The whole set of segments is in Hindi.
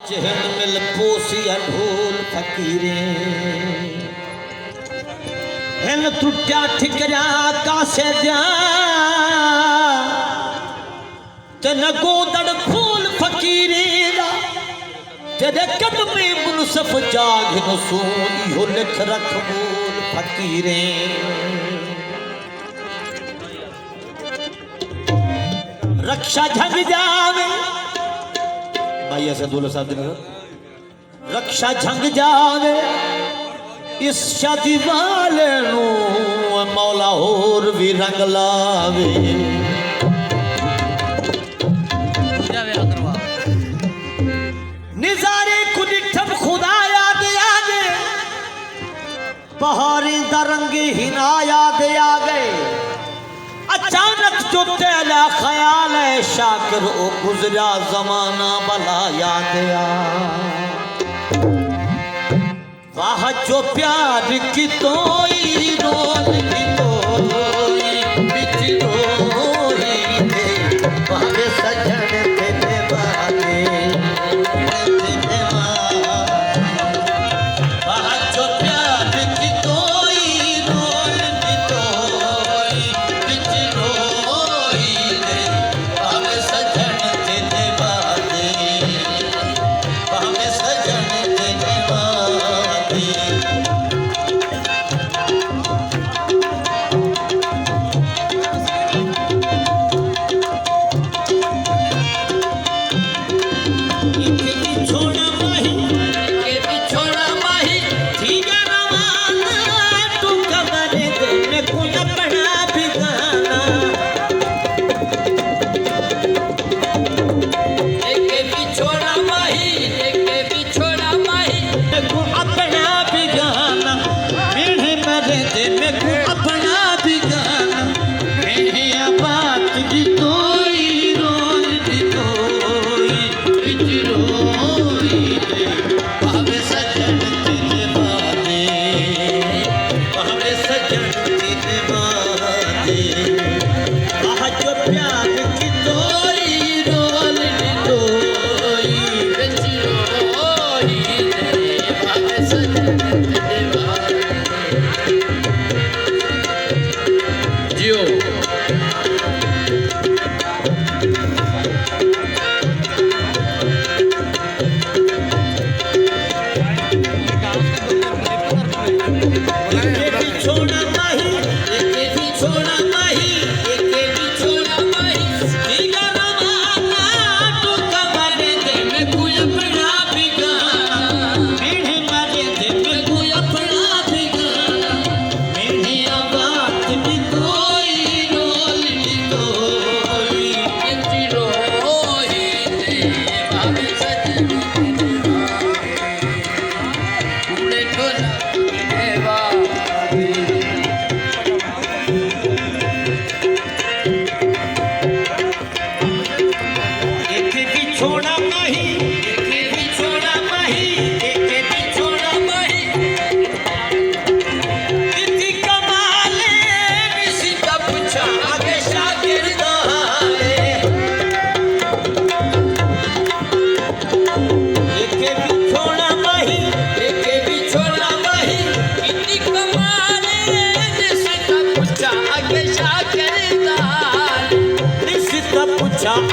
चहन मिल पोसी ढोल फकीरे हिन टुटिया ठिकरिया कासे दिया तेन गोदड़ फूल फकीरे तेरे कदम में मुनसफ जाग नसो इहो लिख रख बोल फकीरे रक्षा झंग जावे भाई ऐसे दूल्हा साहब दिन रक्षा झंग जावे इस शादी वाले नु मौला होर भी रंग लावे निजारे को डिठम खुदा याद आगे पहाड़ी दरंग हिना याद आ गए अचानक जो तेरा ख्याल है शाकिर ओ गुजरा जमाना भला याद आ वाह जो प्यार की तोई रोल की तोई बिच रोई दे वाह सजन तेरे वाले वाह जो प्यार की तोई रोल की तोई बिच रोई दे वाह सजन तेरे वाले वाह सजन तेरे वाले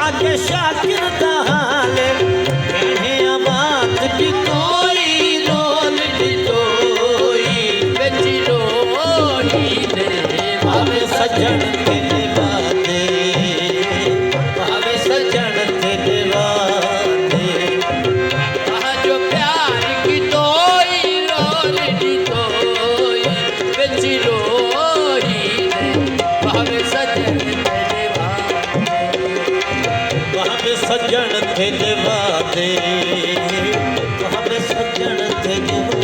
आगे शाकिर दहाले कहने बात की कोई रोल की तोई बेची रोई दे भावे सजन तेरे बाते भावे सजन तेरे बाते जो प्यार की तोई रोल की तोई बेची रोई दे भावे सजन सजन थे जवादे सजन थे